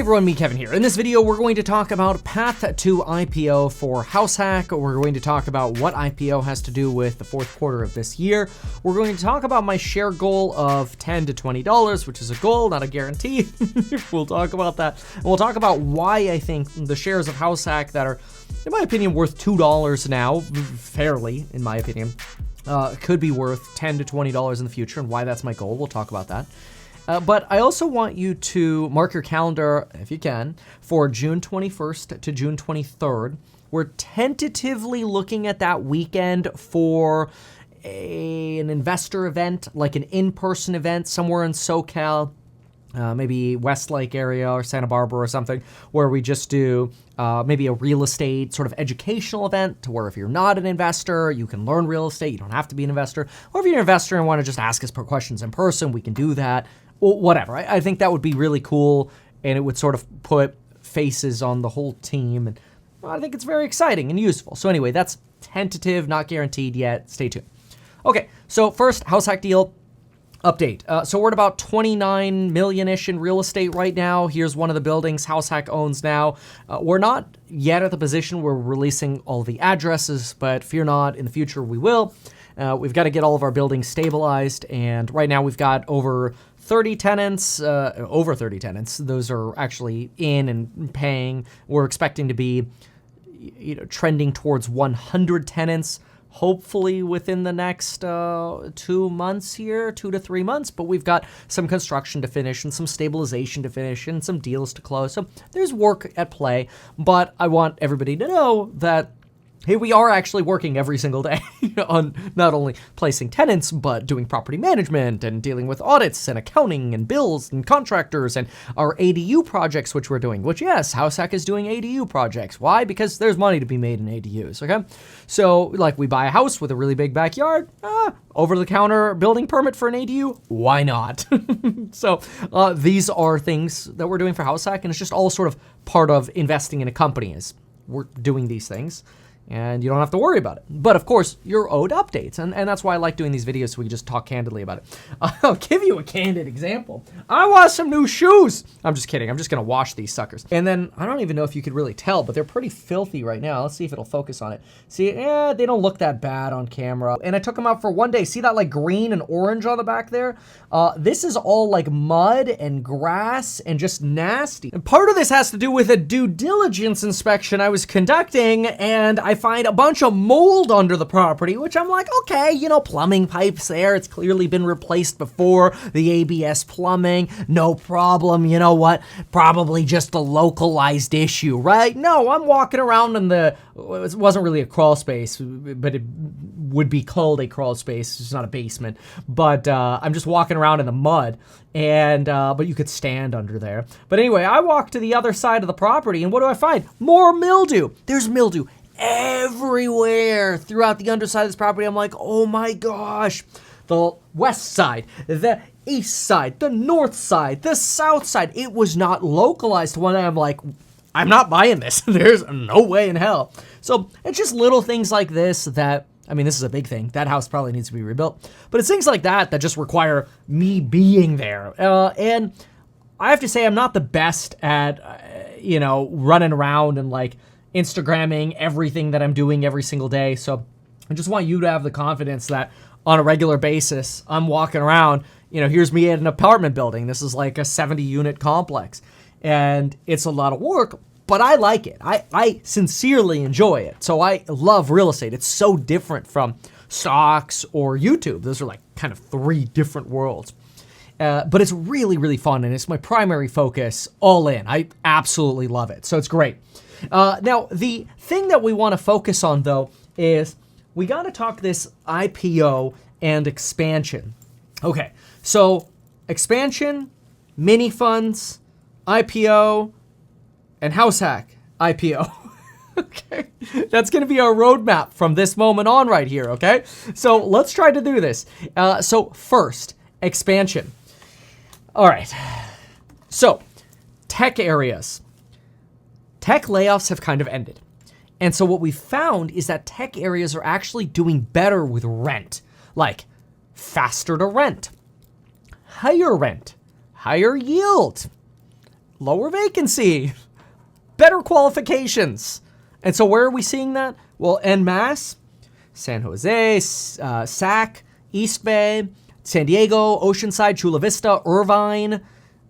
everyone, me Kevin here. In this video, we're going to talk about path to IPO for HouseHack. We're going to talk about what IPO has to do with the fourth quarter of this year. We're going to talk about my share goal of $10 to $20, which is a goal, not a guarantee. We'll talk about that. And we'll talk about why I think the shares of HouseHack that are, in my opinion, worth $2 now, fairly, in my opinion, could be worth $10 to $20 in the future, and why that's my goal. We'll talk about that. But I also want you to mark your calendar, if you can, for June 21st to June 23rd. We're tentatively looking at that weekend for an investor event, like an in-person event somewhere in SoCal, maybe Westlake area or Santa Barbara or something, where we just do maybe a real estate sort of educational event to where if you're not an investor, you can learn real estate. You don't have to be an investor. Or if you're an investor and want to just ask us questions in person, we can do that. Whatever. I think that would be really cool, and it would sort of put faces on the whole team, and I think it's very exciting and useful. So anyway, that's tentative, not guaranteed yet. Stay tuned. Okay, so first, HouseHack deal update. So we're at about 29 million-ish in real estate right now. Here's one of the buildings HouseHack owns now. We're not yet at the position where we're releasing all the addresses, but fear not, in the future we will. We've got to get all of our buildings stabilized, and right now we've got over 30 tenants, over 30 tenants. Those are actually in and paying. We're expecting to be, trending towards 100 tenants, hopefully within the next 2 months here, 2 to 3 months. But we've got some construction to finish and some stabilization to finish and some deals to close. So there's work at play, but I want everybody to know that, hey, we are actually working every single day on not only placing tenants, but doing property management and dealing with audits and accounting and bills and contractors and our ADU projects, which we're doing, which, yes, HouseHack is doing ADU projects. Why? Because there's money to be made in ADUs, okay? So, like, we buy a house with a really big backyard, over-the-counter building permit for an ADU, why not? So, these are things that we're doing for HouseHack, and it's just all sort of part of investing in a company is we're doing these things. And you don't have to worry about it. But of course, you're owed updates. And that's why I like doing these videos, so we can just talk candidly about it. I'll give you a candid example. I want some new shoes. I'm just kidding. I'm just going to wash these suckers. And then, I don't even know if you could really tell, but they're pretty filthy right now. Let's see if it'll focus on it. See, they don't look that bad on camera. And I took them out for one day. See that like green and orange on the back there? This is all like mud and grass and just nasty. And part of this has to do with a due diligence inspection I was conducting, and I find a bunch of mold under the property, which I'm like, okay, plumbing pipes there. It's clearly been replaced before, the ABS plumbing, no problem. You know what? Probably just a localized issue, right? No, I'm walking around in it wasn't really a crawl space, but it would be called a crawl space. It's not a basement, but I'm just walking around in the mud, and but you could stand under there. But anyway, I walk to the other side of the property, and what do I find? More mildew. There's mildew everywhere throughout the underside of this property. I'm like, oh my gosh. The west side, the east side, the north side, the south side. It was not localized to one. I'm like, I'm not buying this. There's no way in hell. So it's just little things like this that, this is a big thing. That house probably needs to be rebuilt. But it's things like that just require me being there. And I have to say, I'm not the best at, running around and like Instagramming everything that I'm doing every single day. So I just want you to have the confidence that on a regular basis, I'm walking around, here's me at an apartment building. This is like a 70-unit complex, and it's a lot of work, but I like it. I sincerely enjoy it. So I love real estate. It's so different from stocks or YouTube. Those are like kind of three different worlds. But it's really, really fun, and it's my primary focus all in. I absolutely love it. So it's great. Now, the thing that we want to focus on, though, is we got to talk this IPO and expansion. Okay, so expansion, MiniFunds, IPO, and HouseHack IPO. Okay, that's going to be our roadmap from this moment on right here, okay? So let's try to do this. So first, expansion. All right, so tech areas. Tech layoffs have kind of ended. And so what we found is that tech areas are actually doing better with rent, like faster to rent, higher yield, lower vacancy, better qualifications. And so where are we seeing that? Well, en masse, San Jose, SAC, East Bay, San Diego, Oceanside, Chula Vista, Irvine,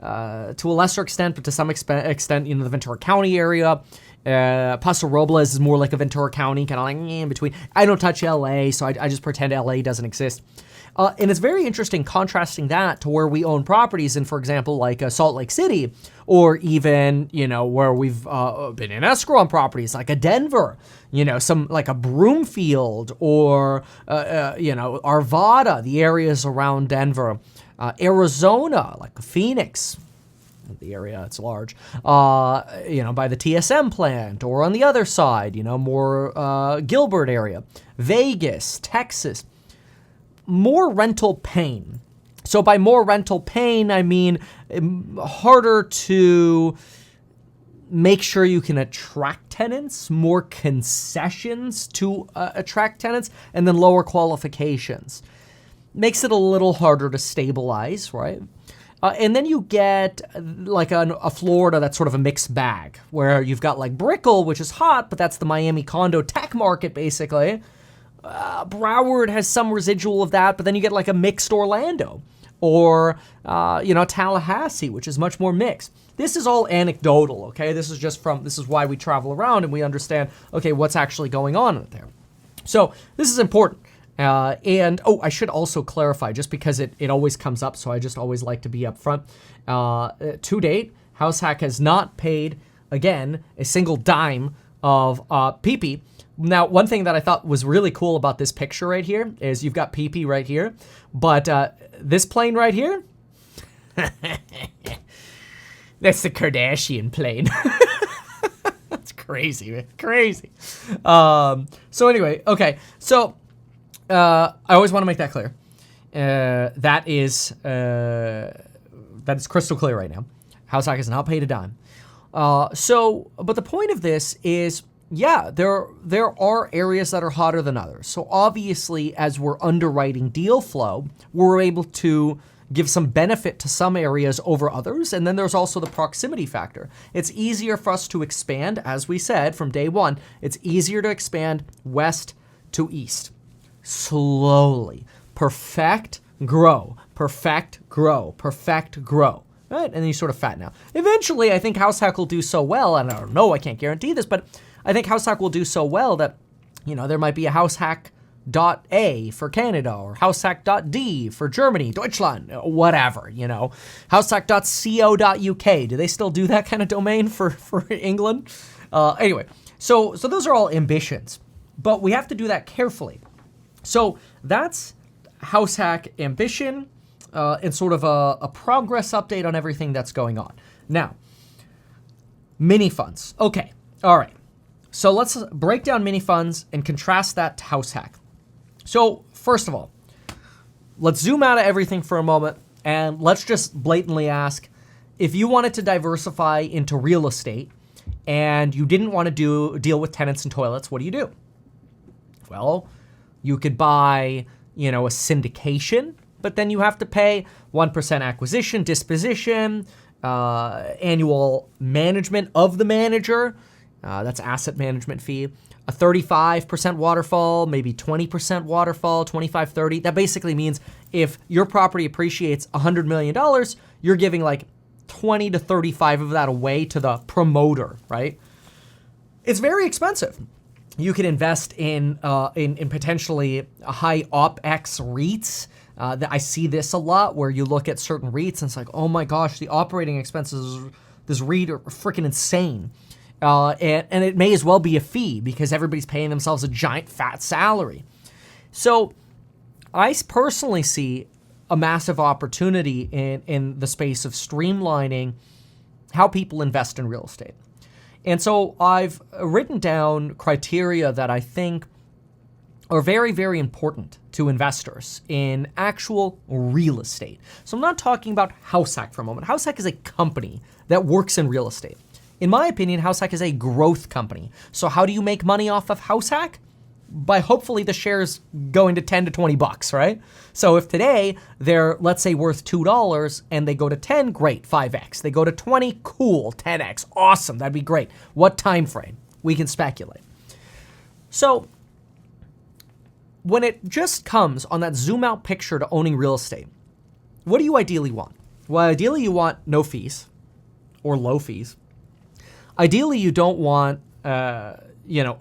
to a lesser extent, but to some extent, the Ventura County area. Paso Robles is more like a Ventura County, kind of like in between. I don't touch LA, so I just pretend LA doesn't exist. And it's very interesting contrasting that to where we own properties in, for example, like Salt Lake City, or even, where we've been in escrow on properties like a Denver, some like a Broomfield, or, Arvada, the areas around Denver, Arizona, like Phoenix, the area, it's large, by the TSM plant, or on the other side, more Gilbert area, Vegas, Texas. More rental pain. So by more rental pain, I mean harder to make sure you can attract tenants, more concessions to attract tenants, and then lower qualifications. Makes it a little harder to stabilize, right? And then you get like a Florida that's sort of a mixed bag, where you've got like Brickell, which is hot, but that's the Miami condo tech market, basically. Broward has some residual of that, but then you get like a mixed Orlando, or, Tallahassee, which is much more mixed. This is all anecdotal, okay? This is why we travel around and we understand, okay, what's actually going on there. So this is important. I should also clarify, just because it always comes up, so I just always like to be upfront. To date, HouseHack has not paid, again, a single dime of PP. Now, one thing that I thought was really cool about this picture right here is you've got PP right here, but this plane right here, that's the Kardashian plane. That's crazy, man. Crazy. So anyway, okay. So I always want to make that clear. That is crystal clear right now. HouseHack has not paid a dime. But the point of this is, yeah, there are areas that are hotter than others. So obviously, as we're underwriting deal flow, we're able to give some benefit to some areas over others. And then there's also the proximity factor. It's easier for us to expand, as we said, from day one. It's easier to expand west to east. Slowly. Perfect, grow. Perfect, grow. Perfect, grow. Right? And then you sort of fatten out. Eventually, I think HouseHack will do so well, and I don't know, I can't guarantee this, but I think HouseHack will do so well that, there might be a HouseHack.A for Canada, or HouseHack.D for Germany, Deutschland, whatever, HouseHack.co.uk. Do they still do that kind of domain for England? Anyway, so those are all ambitions, but we have to do that carefully. So that's HouseHack ambition, and sort of a progress update on everything that's going on. Now, MiniFunds. Okay, all right. So let's break down MiniFunds and contrast that to HouseHack. So first of all, let's zoom out of everything for a moment, and let's just blatantly ask, if you wanted to diversify into real estate and you didn't want to deal with tenants and toilets, what do you do? Well, you could buy, a syndication, but then you have to pay 1% acquisition, disposition, annual management of the manager. That's asset management fee. A 35% waterfall, maybe 20% waterfall, 25, 30. That basically means if your property appreciates $100 million, you're giving like 20 to 35 of that away to the promoter, right? It's very expensive. You can invest in potentially high OpEx REITs. I see this a lot, where you look at certain REITs and it's like, oh my gosh, the operating expenses of this REIT are freaking insane. And it may as well be a fee because everybody's paying themselves a giant fat salary. So I personally see a massive opportunity in the space of streamlining how people invest in real estate. And so I've written down criteria that I think are very, very important to investors in actual real estate. So I'm not talking about HouseHack for a moment. HouseHack is a company that works in real estate. In my opinion, HouseHack is a growth company. So how do you make money off of HouseHack? by hopefully the shares going to 10 to 20 bucks, right? So if today they're, let's say, worth $2 and they go to 10, great, 5x. They go to 20, cool, 10x, awesome, that'd be great. What time frame? We can speculate. So when it just comes on that zoom out picture to owning real estate, what do you ideally want? Well, ideally you want no fees or low fees. Ideally you don't want,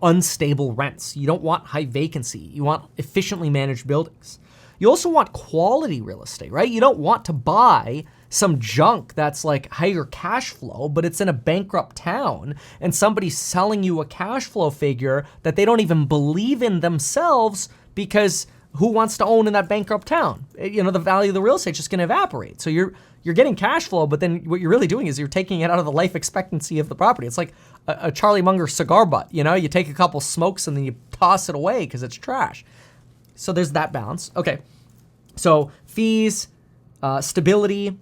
unstable rents. You don't want high vacancy. You want efficiently managed buildings. You also want quality real estate, right? You don't want to buy some junk that's like higher cash flow, but it's in a bankrupt town and somebody's selling you a cash flow figure that they don't even believe in themselves, because who wants to own in that bankrupt town? The value of the real estate is just going to evaporate. So you're getting cash flow, but then what you're really doing is you're taking it out of the life expectancy of the property. It's like a Charlie Munger cigar butt. You take a couple smokes and then you toss it away because it's trash. So there's that balance. Okay. So fees, stability,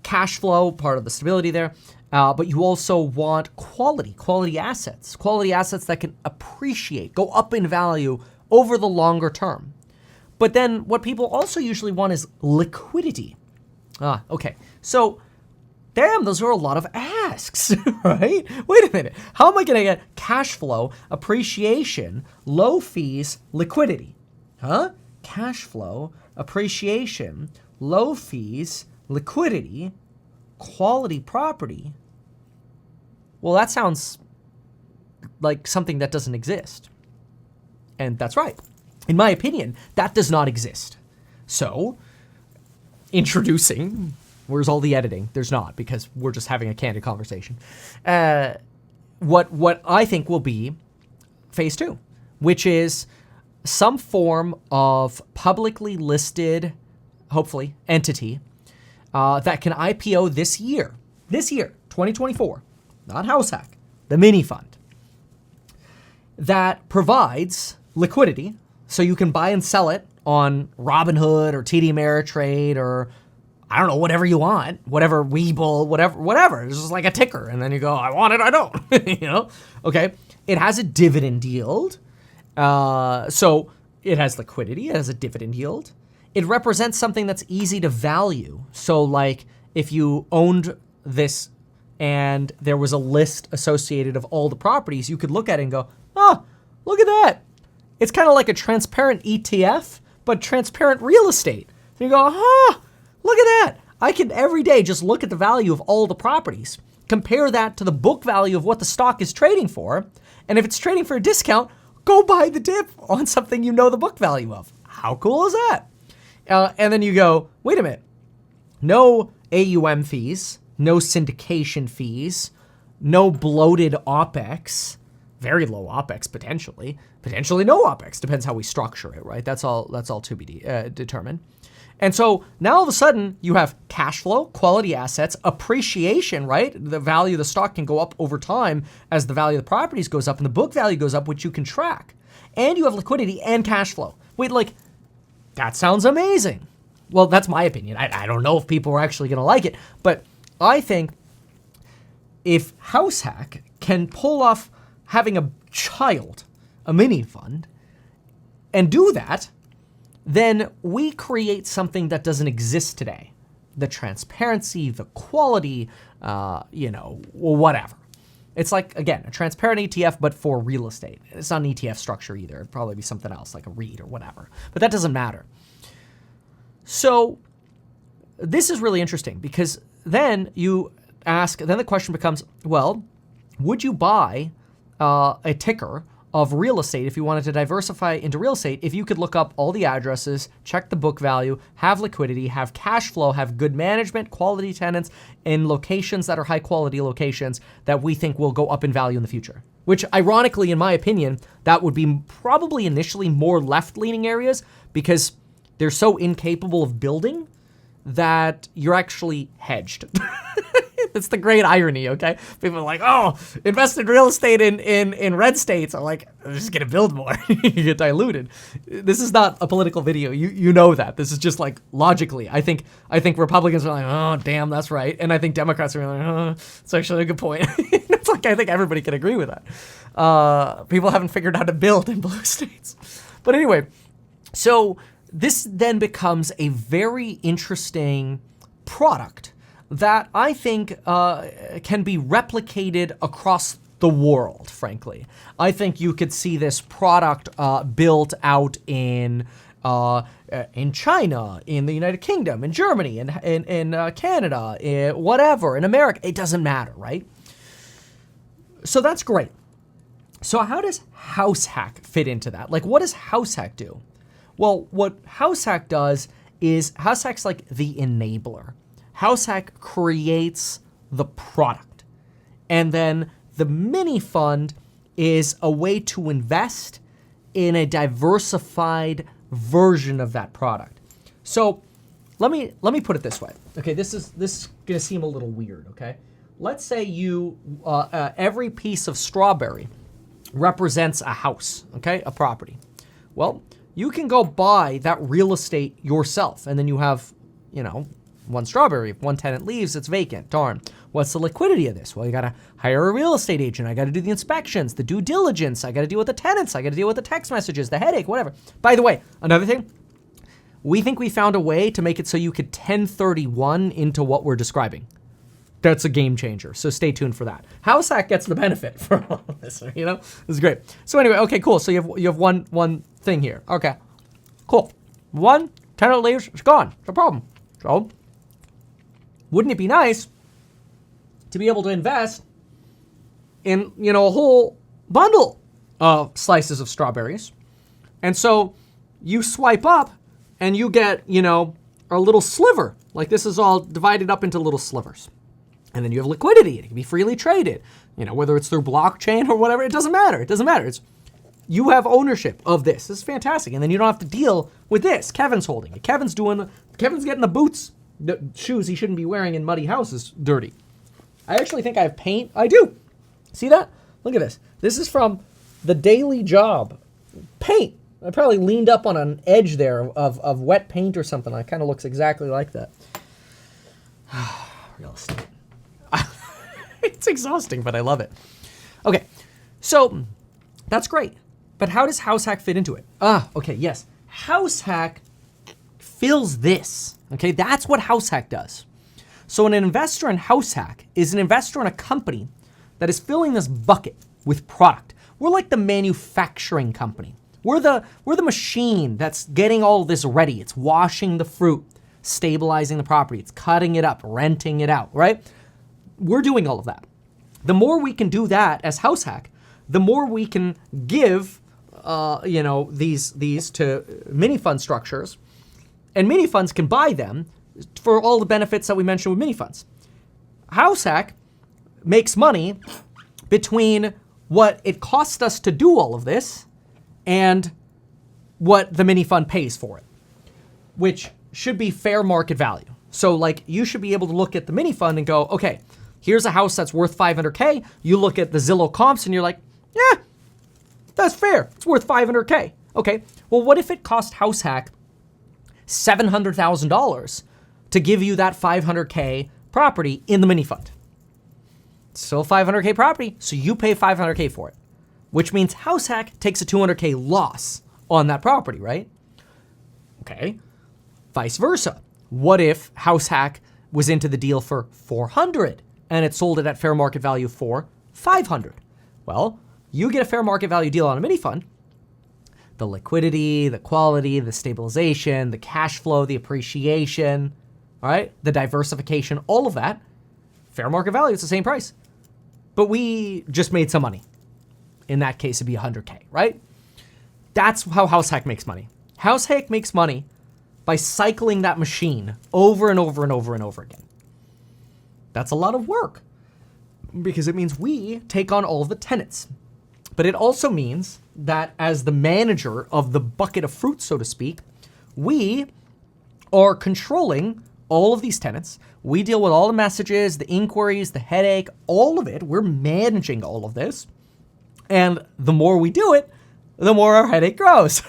cash flow, part of the stability there. But you also want quality assets that can appreciate, go up in value over the longer term. But then what people also usually want is liquidity. Okay. So, damn, those are a lot of asks, right? Wait a minute. How am I going to get cash flow, appreciation, low fees, liquidity? Cash flow, appreciation, low fees, liquidity, quality property. Well, that sounds like something that doesn't exist. And that's right. In my opinion, that does not exist. So, introducing, where's all the editing? There's not, because we're just having a candid conversation. What I think will be phase 2, which is some form of publicly listed, hopefully, entity that can IPO this year, 2024, not HouseHack, the mini fund, that provides liquidity so you can buy and sell it on Robinhood or TD Ameritrade or I don't know, whatever you want, whatever Webull, whatever. It's just like a ticker. And then you go, I want it, I don't, Okay. It has a dividend yield. So it has liquidity. It has a dividend yield. It represents something that's easy to value. So like if you owned this and there was a list associated of all the properties, you could look at it and go, oh, look at that. It's kind of like a transparent ETF, but transparent real estate. So you go, look at that. I can every day just look at the value of all the properties, compare that to the book value of what the stock is trading for. And if it's trading for a discount, go buy the dip on something you know the book value of. How cool is that? And then you go, wait a minute. No AUM fees, no syndication fees, no bloated OPEX, very low OPEX potentially no OPEX, depends how we structure it, right? That's all to be determined. And so now all of a sudden you have cash flow, quality assets, appreciation, right? The value of the stock can go up over time as the value of the properties goes up and the book value goes up, which you can track. And you have liquidity and cash flow. Wait, that sounds amazing. Well, that's my opinion. I don't know if people are actually going to like it, but I think if HouseHack can pull off having a child, a mini fund, and do that, then we create something that doesn't exist today. The transparency, the quality, whatever. It's like, again, a transparent ETF, but for real estate. It's not an ETF structure either. It'd probably be something else, like a REIT or whatever. But that doesn't matter. So this is really interesting because then the question becomes, well, would you buy a ticker of real estate if you wanted to diversify into real estate, if you could look up all the addresses, check the book value, have liquidity, have cash flow, have good management, quality tenants in locations that are high quality locations that we think will go up in value in the future? Which ironically, in my opinion, that would be probably initially more left-leaning areas because they're so incapable of building that you're actually hedged. It's the great irony, okay? People are like, oh, invest in real estate in red states. I'm like, I'm just gonna build more. You get diluted. This is not a political video. You know that. This is just like logically. I think Republicans are like, oh, damn, that's right. And I think Democrats are like, oh, it's actually a good point. It's like, I think everybody can agree with that. People haven't figured out how to build in blue states. But anyway, so this then becomes a very interesting product that I think can be replicated across the world, frankly. I think you could see this product built out in China, in the United Kingdom, in Germany, in Canada, whatever, in America. It doesn't matter, right? So that's great. So how does HouseHack fit into that? Like, what does HouseHack do? Well, what HouseHack does is HouseHack's like the enabler. HouseHack creates the product. And then the mini fund is a way to invest in a diversified version of that product. So let me put it this way. Okay, this is gonna seem a little weird, okay? Let's say you every piece of strawberry represents a house, okay? A property. Well, you can go buy that real estate yourself, and then you have, one strawberry. If one tenant leaves, it's vacant. Darn. What's the liquidity of this? Well, you gotta hire a real estate agent. I gotta do the inspections, the due diligence. I gotta deal with the tenants. I gotta deal with the text messages, the headache, whatever. By the way, another thing, we think we found a way to make it so you could 1031 into what we're describing. That's a game changer. So stay tuned for that. HouseHack gets the benefit from all of this, This is great. So anyway, okay, cool. So you have one thing here. Okay, cool. One tenant leaves, it's gone. No problem. So wouldn't it be nice to be able to invest in, a whole bundle of slices of strawberries? And so you swipe up and you get, a little sliver. Like this is all divided up into little slivers. And then you have liquidity. It can be freely traded, whether it's through blockchain or whatever. It doesn't matter. It's you have ownership of this. This is fantastic. And then you don't have to deal with this. Kevin's holding it. Kevin's getting the boots, the shoes he shouldn't be wearing in muddy houses dirty. I actually think I have paint. I do. See that? Look at this. This is from the Daily Job. Paint. I probably leaned up on an edge there of wet paint or something. It kind of looks exactly like that. Real estate. It's exhausting, but I love it. Okay, so that's great. But how does HouseHack fit into it? Okay, yes. HouseHack fills this. Okay, that's what HouseHack does. So an investor in HouseHack is an investor in a company that is filling this bucket with product. We're like the manufacturing company. We're the machine that's getting all this ready. It's washing the fruit, stabilizing the property. It's cutting it up, renting it out, right? We're doing all of that. The more we can do that as HouseHack, the more we can give, these to mini fund structures, and mini funds can buy them for all the benefits that we mentioned with mini funds. HouseHack makes money between what it costs us to do all of this and what the mini fund pays for it, which should be fair market value. So like you should be able to look at the mini fund and go, okay, here's a house that's worth 500K. You look at the Zillow comps and you're like, yeah, that's fair. It's worth 500K. Okay, well, what if it cost HouseHack $700,000 to give you that 500K property in the mini fund? It's still a 500K property, so you pay 500K for it, which means HouseHack takes a 200K loss on that property, right? Okay, vice versa. What if HouseHack was into the deal for 400 and it sold it at fair market value for 500? Well, you get a fair market value deal on a mini fund. The liquidity, the quality, the stabilization, the cash flow, the appreciation, all right, the diversification, all of that, fair market value, it's the same price. But we just made some money. In that case, it'd be 100K, right? That's how HouseHack makes money. HouseHack makes money by cycling that machine over and over and over and over again. That's a lot of work because it means we take on all of the tenants. But it also means that as the manager of the bucket of fruit, so to speak, we are controlling all of these tenants. We deal with all the messages, the inquiries, the headache, all of it. We're managing all of this. And the more we do it, the more our headache grows.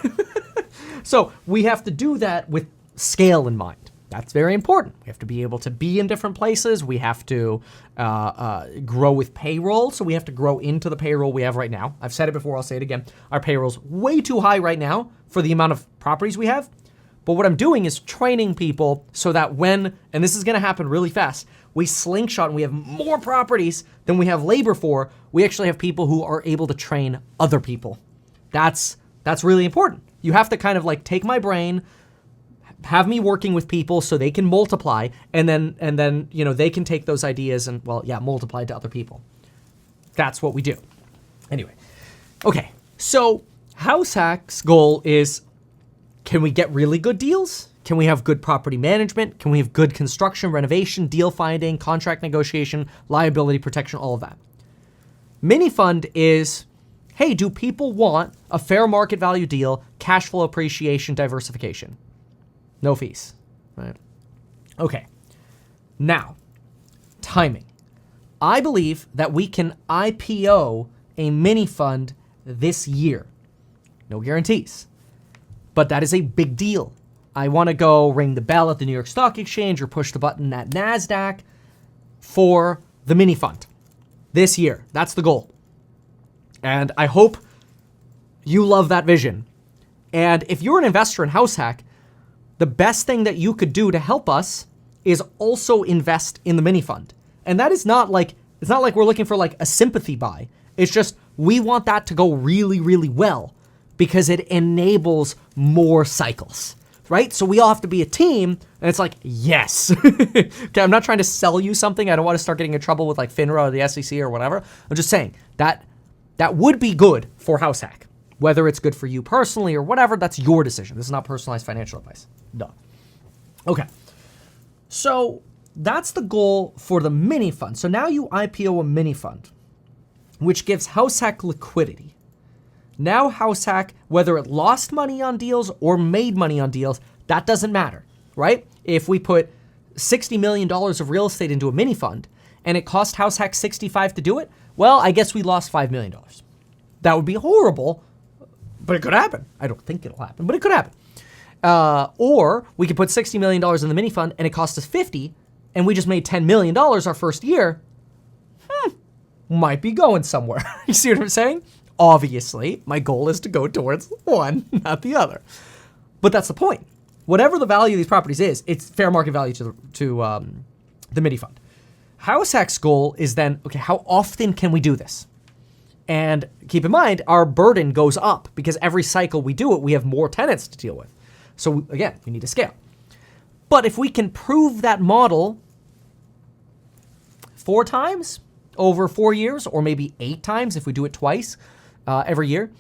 So we have to do that with scale in mind. That's very important. We have to be able to be in different places. We have to grow with payroll. So we have to grow into the payroll we have right now. I've said it before. I'll say it again. Our payroll's way too high right now for the amount of properties we have. But what I'm doing is training people so that when, and this is going to happen really fast, we slingshot and we have more properties than we have labor for, we actually have people who are able to train other people. That's really important. You have to kind of like take my brain, have me working with people so they can multiply, and then you know, they can take those ideas and, well, yeah, multiply to other people. That's what we do. Anyway, okay, so HouseHack's goal is, can we get really good deals? Can we have good property management? Can we have good construction, renovation, deal finding, contract negotiation, liability protection, all of that? MiniFund is, hey, do people want a fair market value deal, cash flow appreciation, diversification? No fees, right? Okay, now, timing. I believe that we can IPO a MiniFund this year. No guarantees, but that is a big deal. I want to go ring the bell at the New York Stock Exchange or push the button at NASDAQ for the MiniFund this year. That's the goal. And I hope you love that vision. And if you're an investor in HouseHack, the best thing that you could do to help us is also invest in the MiniFund. And that is not like, it's not like we're looking for like a sympathy buy. It's just, we want that to go really, really well because it enables more cycles, right? So we all have to be a team, and it's like, yes. Okay, I'm not trying to sell you something. I don't want to start getting in trouble with like FINRA or the SEC or whatever. I'm just saying that would be good for HouseHack. Whether it's good for you personally or whatever, that's your decision. This is not personalized financial advice. Duh. Okay. So that's the goal for the MiniFund. So now you IPO a MiniFund, which gives HouseHack liquidity. Now HouseHack, whether it lost money on deals or made money on deals, that doesn't matter, right? If we put $60 million of real estate into a MiniFund and it cost HouseHack 65 to do it, well, I guess we lost $5 million. That would be horrible, but it could happen. I don't think it'll happen, but it could happen. Or we could put $60 million in the MiniFund and it cost us 50 and we just made $10 million our first year. Might be going somewhere. You see what I'm saying? Obviously, my goal is to go towards one, not the other. But that's the point. Whatever the value of these properties is, it's fair market value to the MiniFund. HouseHack's goal is then, okay, how often can we do this? And keep in mind, our burden goes up because every cycle we do it, we have more tenants to deal with. So again, we need to scale. But if we can prove that model 4 times over 4 years, or maybe 8 times if we do it twice every year,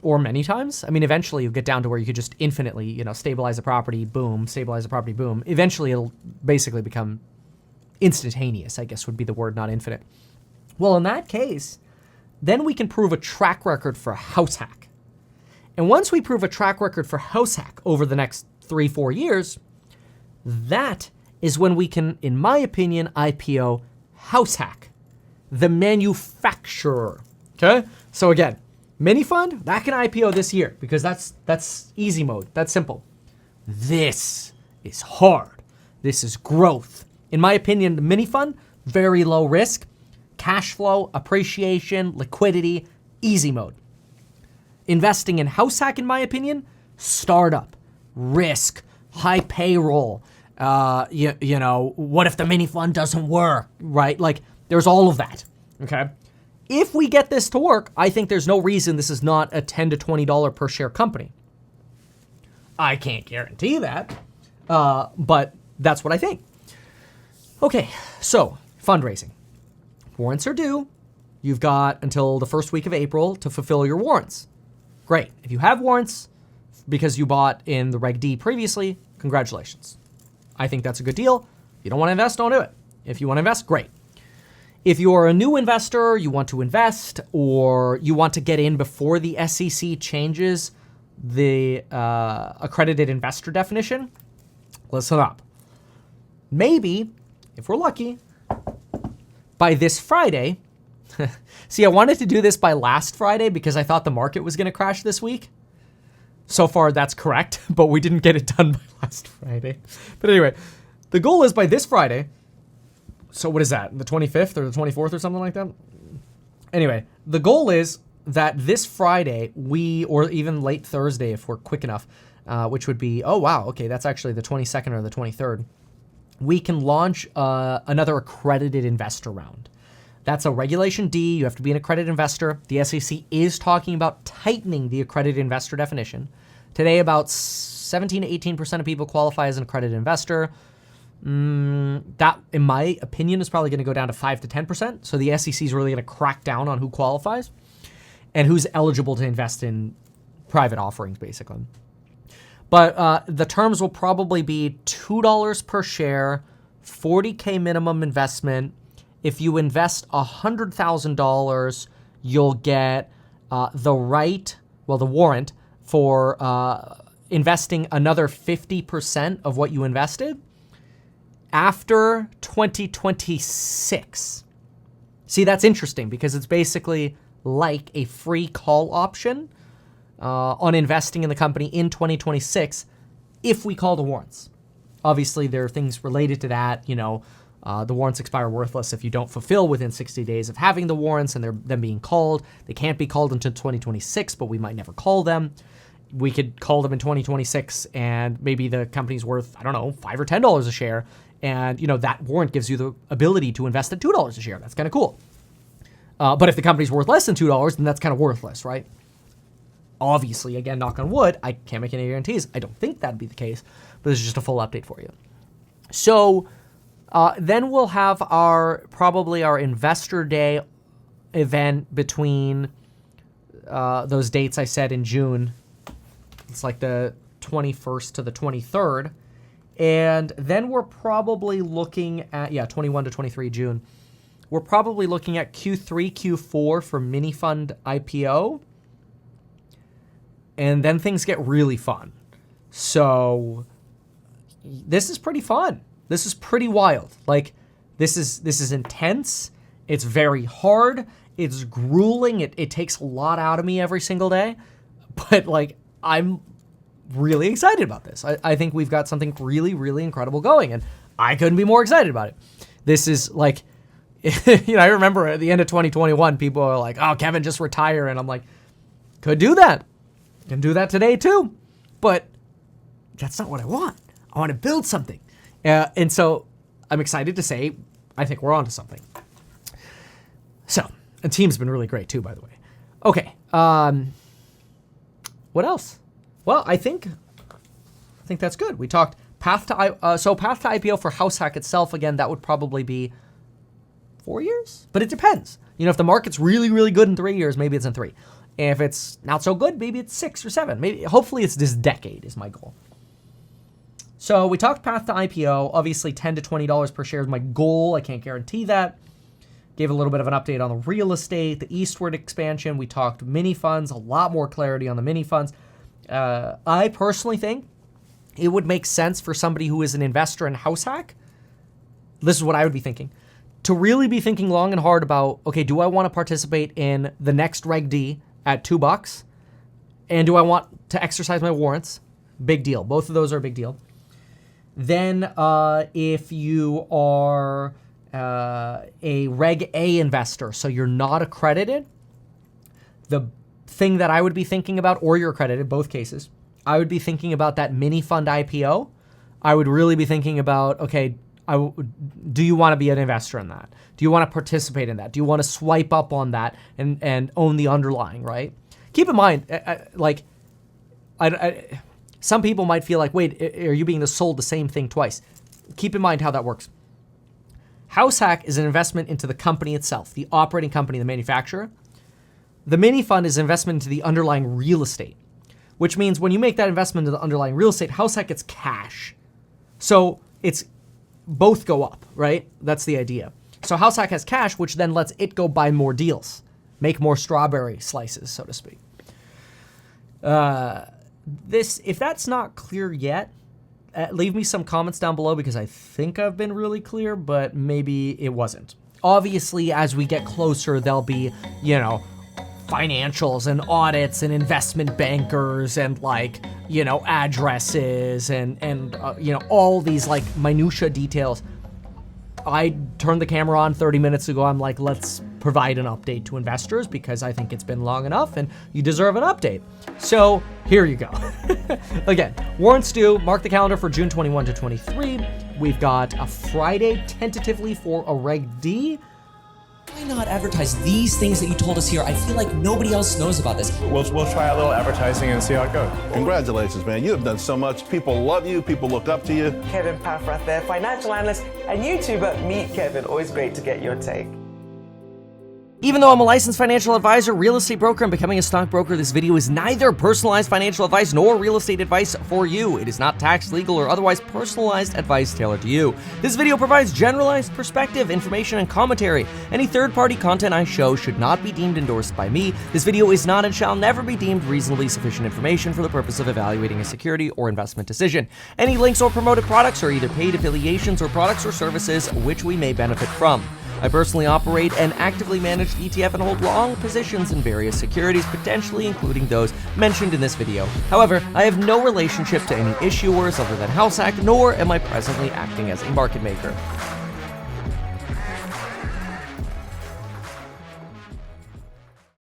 or many times. I mean, eventually you'll get down to where you could just infinitely, stabilize a property, boom, stabilize a property, boom. Eventually it'll basically become instantaneous, I guess would be the word, not infinite. Well, in that case, then we can prove a track record for HouseHack. And once we prove a track record for HouseHack over the next 3-4 years, that is when we can, in my opinion, IPO HouseHack, the manufacturer. Okay? So again, MiniFund, that can IPO this year because that's easy mode. That's simple. This is hard. This is growth. In my opinion, the MiniFund, very low risk, cash flow, appreciation, liquidity, easy mode. Investing in HouseHack, in my opinion, startup, risk, high payroll. What if the MiniFund doesn't work, right? Like, there's all of that, okay? If we get this to work, I think there's no reason this is not a $10 to $20 per share company. I can't guarantee that, but that's what I think. Okay, so fundraising. Warrants are due. You've got until the first week of April to fulfill your warrants. Great. If you have warrants because you bought in the Reg D previously, congratulations. I think that's a good deal. If you don't want to invest, don't do it. If you want to invest, great. If you're a new investor, you want to invest, or you want to get in before the SEC changes the accredited investor definition, listen up. Maybe, if we're lucky, by this Friday, see, I wanted to do this by last Friday because I thought the market was going to crash this week. So far, that's correct, but we didn't get it done by last Friday. But anyway, the goal is by this Friday. So what is that? The 25th or the 24th or something like that? Anyway, the goal is that this Friday, or even late Thursday if we're quick enough, which would be, oh wow, okay, that's actually the 22nd or the 23rd, we can launch another accredited investor round. That's a Regulation D. You have to be an accredited investor. The SEC is talking about tightening the accredited investor definition. Today, about 17 to 18% of people qualify as an accredited investor. That, in my opinion, is probably going to go down to 5 to 10%. So the SEC is really going to crack down on who qualifies and who's eligible to invest in private offerings, basically. But the terms will probably be $2 per share, $40K minimum investment. If you invest $100,000, you'll get the warrant for investing another 50% of what you invested after 2026. See, that's interesting because it's basically like a free call option on investing in the company in 2026 if we call the warrants. Obviously, there are things related to that, the warrants expire worthless if you don't fulfill within 60 days of having the warrants and them being called. They can't be called until 2026, but we might never call them. We could call them in 2026 and maybe the company's worth, I don't know, $5 or $10 a share. And, that warrant gives you the ability to invest at $2 a share. That's kind of cool. But if the company's worth less than $2, then that's kind of worthless, right? Obviously, again, knock on wood, I can't make any guarantees. I don't think that'd be the case, but this is just a full update for you. So then we'll have probably our investor day event between those dates I said in June. It's like the 21st to the 23rd. And then we're probably looking at, 21 to 23 June. We're probably looking at Q3, Q4 for MiniFund IPO. And then things get really fun. So this is pretty fun. This is pretty wild. Like, this is intense. It's very hard. It's grueling. It takes a lot out of me every single day. But, I'm really excited about this. I think we've got something really, really incredible going. And I couldn't be more excited about it. This is I remember at the end of 2021, people are like, oh, Kevin, just retire. And I'm like, could do that. Can do that today too. But that's not what I want. I want to build something. And so I'm excited to say, I think we're onto something. So, and team's been really great too, by the way. Okay. What else? Well, I think that's good. We talked path to IPO for HouseHack itself. Again, that would probably be 4 years, but it depends. If the market's really, really good in 3 years, maybe it's in 3. And if it's not so good, maybe it's 6 or 7. Hopefully it's this decade is my goal. So we talked path to IPO. Obviously, $10 to $20 per share is my goal. I can't guarantee that. Gave a little bit of an update on the real estate, the eastward expansion. We talked mini funds, a lot more clarity on the mini funds. I personally think it would make sense for somebody who is an investor in HouseHack. This is what I would be thinking. To really be thinking long and hard about, okay, do I want to participate in the next Reg D at $2? And do I want to exercise my warrants? Big deal. Both of those are a big deal. Then if you are a Reg A investor, so you're not accredited, the thing that I would be thinking about, or you're accredited, both cases, I would be thinking about that mini fund IPO. I would really be thinking about, okay, do you want to be an investor in that? Do you want to participate in that? Do you want to swipe up on that and own the underlying, right? Keep in mind, some people might feel like, wait, are you being sold the same thing twice? Keep in mind how that works. HouseHack is an investment into the company itself, the operating company, the manufacturer. The mini fund is investment into the underlying real estate, which means when you make that investment into the underlying real estate, HouseHack gets cash. So it's both go up, right? That's the idea. So HouseHack has cash, which then lets it go buy more deals, make more strawberry slices, so to speak. If that's not clear yet, leave me some comments down below because I think I've been really clear, but maybe it wasn't. Obviously, as we get closer, there'll be, financials and audits and investment bankers and addresses and all these minutia details. I turned the camera on 30 minutes ago. I'm like, let's provide an update to investors because I think it's been long enough and you deserve an update. So here you go. Again, warrants due. Mark the calendar for June 21 to 23. We've got a Friday tentatively for a Reg D. Why not advertise these things that you told us here? I feel like nobody else knows about this. We'll try a little advertising and see how it goes. Congratulations, man. You have done so much. People love you. People look up to you. Kevin Paffrath there, financial analyst and YouTuber. Meet Kevin. Always great to get your take. Even though I'm a licensed financial advisor, real estate broker, and becoming a stockbroker, this video is neither personalized financial advice nor real estate advice for you. It is not tax, legal, or otherwise personalized advice tailored to you. This video provides generalized perspective, information, and commentary. Any third-party content I show should not be deemed endorsed by me. This video is not and shall never be deemed reasonably sufficient information for the purpose of evaluating a security or investment decision. Any links or promoted products are either paid affiliations or products or services which we may benefit from. I personally operate an actively managed ETF and hold long positions in various securities, potentially including those mentioned in this video. However, I have no relationship to any issuers other than HouseHack, nor am I presently acting as a market maker.